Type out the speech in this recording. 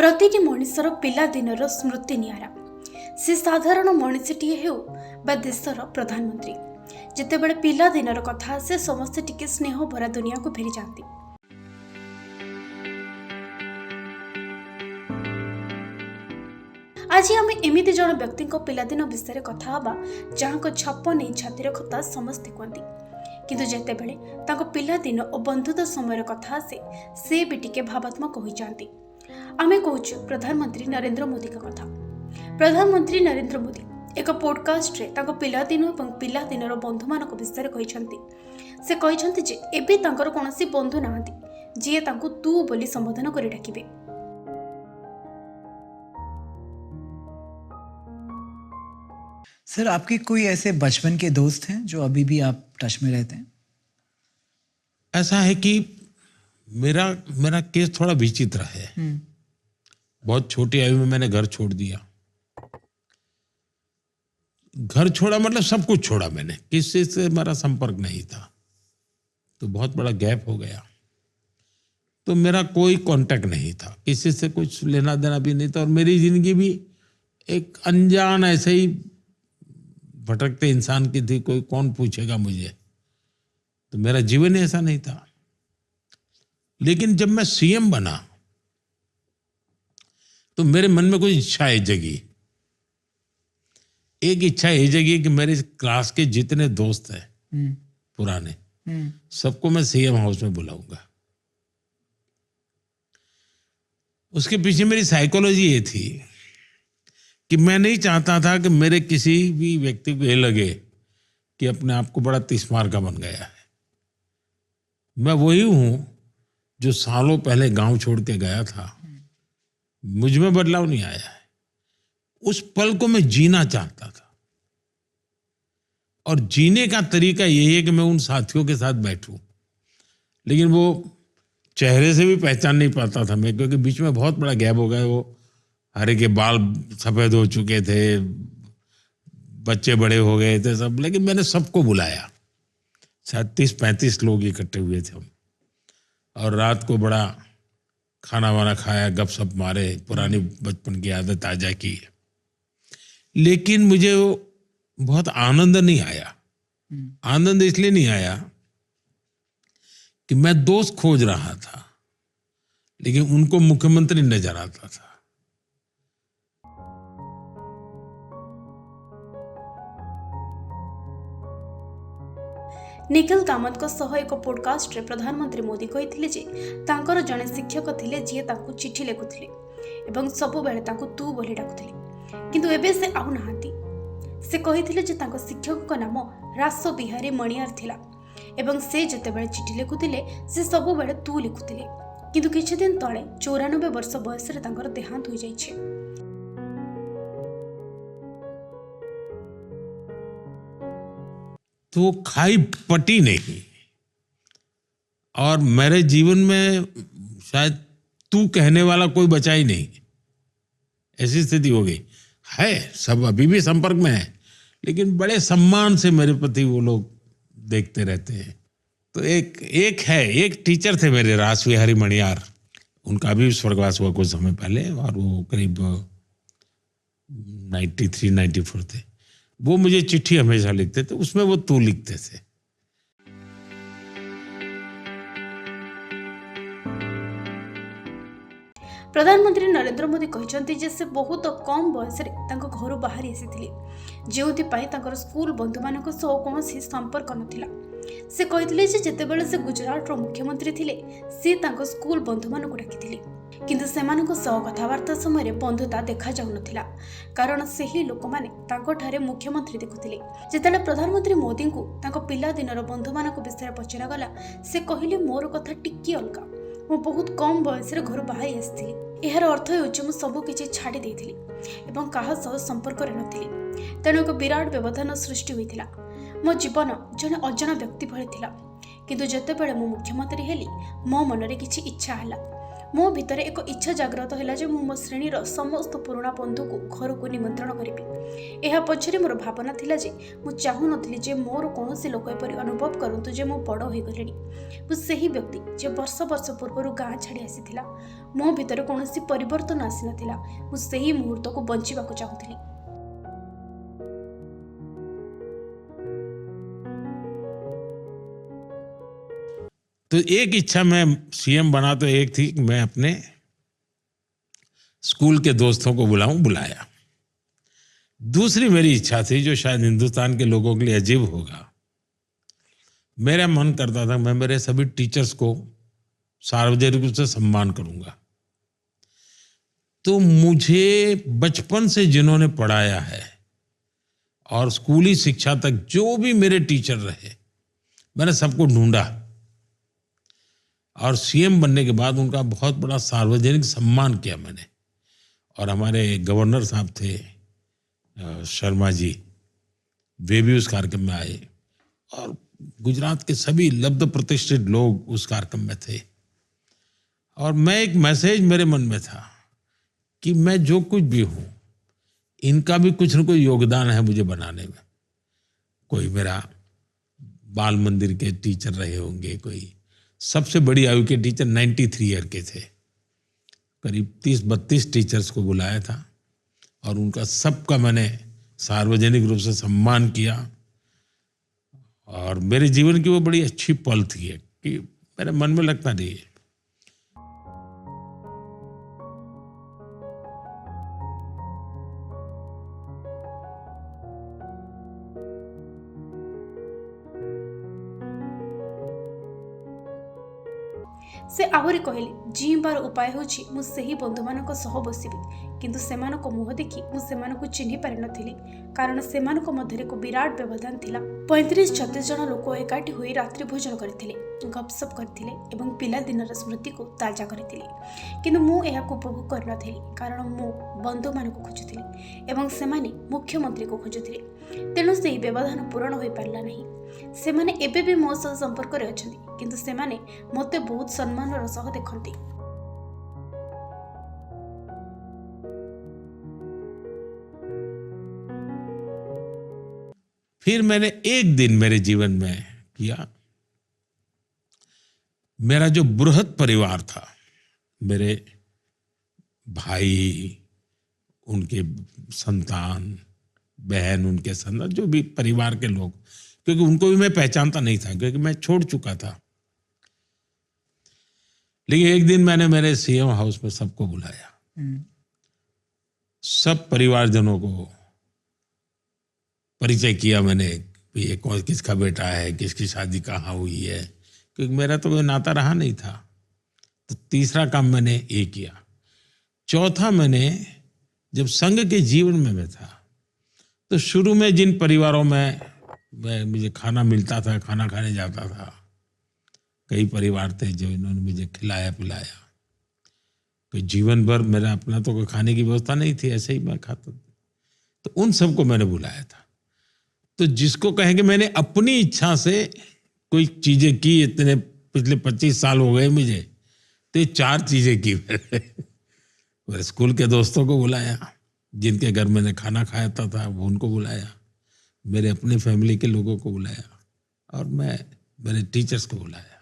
प्रतिटी मनिषर पिलादिनर स्मृति निआरा। से साधारण मनिषटीए हेउ बा देशर प्रधानमंत्री, जेतेबेले पिलादिनर कथा आसे समस्ते टिके स्नेह भरा दुनिया को फेरी जाती। आज आम एमिति जन व्यक्ति पिलादिन विषय कथा हबा जहाँ छाप नहीं छातिर कथा समस्ते कहती, किंतु जेतेबेले तांको पिलादिन और बंधुता समय कथा आसे से भी टिके भावात्मक हो जाती। आमे कहूछु प्रधानमंत्री नरेंद्र मोदी का कथा। प्रधानमंत्री नरेंद्र मोदी एक पॉडकास्ट रे तांको पिलादिन और पिलादिनर बंधु मानक विषय कहिसंती। से कहिसंती जे एबे तांकर कोनोसी बंधु नाहंती जिए तांको तू बोली संबोधन करि डाकिबे। सर, आपके कोई ऐसे बचपन के दोस्त हैं जो अभी भी आप टच में रहते हैं? ऐसा है कि मेरा केस थोड़ा विचित्र है। बहुत छोटी आयु में मैंने घर छोड़ दिया। घर छोड़ा मतलब सब कुछ छोड़ा मैंने, किसी से मेरा संपर्क नहीं था, तो बहुत बड़ा गैप हो गया। तो मेरा कोई कांटेक्ट नहीं था, किसी से कुछ लेना देना भी नहीं था, और मेरी जिंदगी भी एक अनजान ऐसे ही भटकते इंसान की थी। कोई कौन पूछेगा मुझे, तो मेरा जीवन ऐसा नहीं था। लेकिन जब मैं सीएम बना तो मेरे मन में कुछ इच्छाएं जगी। एक इच्छा ये जगी कि मेरे क्लास के जितने दोस्त हैं पुराने, सबको मैं सीएम हाउस में बुलाऊंगा। उसके पीछे मेरी साइकोलॉजी ये थी कि मैं नहीं चाहता था कि मेरे किसी भी व्यक्ति को ये लगे कि अपने आप को बड़ा तिस्मार का बन गया है। मैं वही हूं जो सालों पहले गांव छोड़ के गया था। मुझ में बदलाव नहीं आया है। उस पल को मैं जीना चाहता था, और जीने का तरीका यही है कि मैं उन साथियों के साथ बैठूं। लेकिन वो चेहरे से भी पहचान नहीं पाता था मैं, क्योंकि बीच में बहुत बड़ा गैप हो गया। वो हरे के बाल सफेद हो चुके थे, बच्चे बड़े हो गए थे सब। लेकिन मैंने सबको बुलाया, शायद 30-35 लोग इकट्ठे हुए थे हम, और रात को बड़ा खाना वाना खाया, गपशप मारे, पुरानी बचपन की आदत ताजा की। लेकिन मुझे वो बहुत आनंद नहीं आया। आनंद इसलिए नहीं आया कि मैं दोस्त खोज रहा था, लेकिन उनको मुख्यमंत्री नजर आता था। निखिल कामत सह एक पॉडकास्ट रे प्रधानमंत्री मोदी कहिथिले जे तांकर जने शिक्षक थिले जिए तांको चिठी लेखुथिले एवं सबु बेले तांको तू बोली डाकुथिले, किंतु एबे से आउ नाहांती। से कहिथिले जे तांको शिक्षक को नाम रासो बिहारी मणियार थिला एवं से जते बेले चिठी लेखुथिले से सबु बेले तू लिखुथिले, किंतु किछि दिन तळे 94 वर्ष बयस रे तांकर देहांत होई जाइछे। तो खाई पटी नहीं, और मेरे जीवन में शायद तू कहने वाला कोई बचा ही नहीं। ऐसी स्थिति हो गई है। सब अभी भी संपर्क में है, लेकिन बड़े सम्मान से मेरे प्रति वो लोग देखते रहते हैं। तो एक टीचर थे मेरे, रास बिहारी मणियार। उनका भी स्वर्गवास हुआ कुछ समय पहले, और वो करीब 93-94 थे। वो मुझे चिट्ठी हमेशा लिखते थे, उसमें वो तू लिखते थे। प्रधानमंत्री नरेंद्र मोदी कहते जे से बहुत कम बयस घर बाहरी आसी, जो स्कूल बंधु मान कौन संपर्क नाला। से कहते जितेबाला से गुजरात मुख्यमंत्री थिले, से स्कूल बंधु मान डाकी, किंतु सेमानक कथबार्ता समय बंधुता देखा जाऊ नथिला, कारण सेही लोक माने तांको ठारे मुख्यमंत्री देखुथिले। जेतेले प्रधानमंत्री मोदी को तांको पिला दिनर बंधु मानक विषय पचरा गला, से कहिले मोर कथा टिकी अलगा। मु बहुत कम बयस रे घर बाहरी आसी। एहार अर्थ होउछि मु सब किछि छाडी देथिली एवं काहा सह संपर्क रे नथिली। तेणु एक विराट व्यवधान सृष्टि होइथिला। मो जीवन जने अजଣା व्यक्ति भଳି थिला, किंतु जेतेबेले मु मुख्यमंत्री हेली, मो मनरे किछि इच्छा हला। मो भितर एक इच्छा जाग्रत है जे मो श्रेणीर समस्त पुराणा बंधु को घर को निमंत्रण करी। यह पछरे मोर भावना थिला जे मु चाहू नथिली जे मोर कोनोसी लोक एपरि अनुभव करंतु जे मो बड़ होई गलेनी। मु सेही व्यक्ति जे वर्ष वर्ष पूर्व गाँ छाड़ी आसीथिला। मो भितर कोनोसी परिवर्तन आसी नथिला। मु सेही मुहूर्त को बंचिबाकू चाहूथिली। तो एक इच्छा मैं सीएम बना तो एक थी कि मैं अपने स्कूल के दोस्तों को बुलाया। दूसरी मेरी इच्छा थी जो शायद हिंदुस्तान के लोगों के लिए अजीब होगा। मेरा मन करता था मैं मेरे सभी टीचर्स को सार्वजनिक रूप से सम्मान करूंगा। तो मुझे बचपन से जिन्होंने पढ़ाया है और स्कूली शिक्षा तक जो भी मेरे टीचर रहे, मैंने सबको ढूंढा और सीएम बनने के बाद उनका बहुत बड़ा सार्वजनिक सम्मान किया मैंने। और हमारे गवर्नर साहब थे शर्मा जी, वे भी उस कार्यक्रम में आए और गुजरात के सभी लब्ध प्रतिष्ठित लोग उस कार्यक्रम में थे। और मैं एक मैसेज मेरे मन में था कि मैं जो कुछ भी हूँ, इनका भी कुछ न कोई योगदान है मुझे बनाने में। कोई मेरा बाल मंदिर के टीचर रहे होंगे, कोई सबसे बड़ी आयु के टीचर 93 ईयर के थे। करीब 30-32 टीचर्स को बुलाया था और उनका सबका मैंने सार्वजनिक रूप से सम्मान किया। और मेरे जीवन की वो बड़ी अच्छी पल थी कि मेरे मन में लगता नहीं है। से आहुरी कहले जीवार उपाय होछि मु सेही बंधु मानक सह बसिबि, किंतु सेमानक मुह देखि मु सेमानक चिन्हि पारि नथिली, कारण सेमानक मध्यरे को विराट व्यवधान थिला। 35-36 जन लोक एकाठी होई रात्रि भोजन करथिले, गपसप करथिले एवं पिला दिनर स्मृति को ताजा करथिले। किंतु मु एहाको उपभोग कर नथिली, कारण मु बंधु मानक खोजुथिली एवं सेमाने मुख्यमंत्री को खोजुथिले। तेणु सेही व्यवधान पूरण होई पारला नहीं। सेमाने एबे भी मो सह संपर्क रे अछंती, किंतु सेमाने मते बहुत सम्मानर सह देखंती। फिर मैंने एक दिन मेरे जीवन में किया, मेरा जो बृहद परिवार था, मेरे भाई, उनके संतान, बहन, उनके संतान, जो भी परिवार के लोग, क्योंकि उनको भी मैं पहचानता नहीं था क्योंकि मैं छोड़ चुका था। लेकिन एक दिन मैंने मेरे सीएम हाउस में सबको बुलाया, सब परिवारजनों को परिचय किया मैंने, ये कौन किसका बेटा है, किसकी शादी कहाँ हुई है, क्योंकि मेरा तो कोई नाता रहा नहीं था। तो तीसरा काम मैंने ये किया। चौथा, मैंने जब संघ के जीवन में मैं था तो शुरू में जिन परिवारों में मुझे खाना मिलता था, खाना खाने जाता था, कई परिवार थे जो इन्होंने मुझे खिलाया पिलाया। कोई जीवन भर मेरा अपना तो कोई खाने की व्यवस्था नहीं थी, ऐसे ही मैं खाता था। तो उन सबको मैंने बुलाया था। तो जिसको कहेंगे मैंने अपनी इच्छा से कोई चीजें की, इतने पिछले 25 साल हो गए मुझे, तो ये 4 चीजें की मेरे स्कूल के दोस्तों को बुलाया, जिनके घर मैंने खाना खाया था वो उनको बुलाया, मेरे अपने फैमिली के लोगों को बुलाया और मैं मेरे टीचर्स को बुलाया।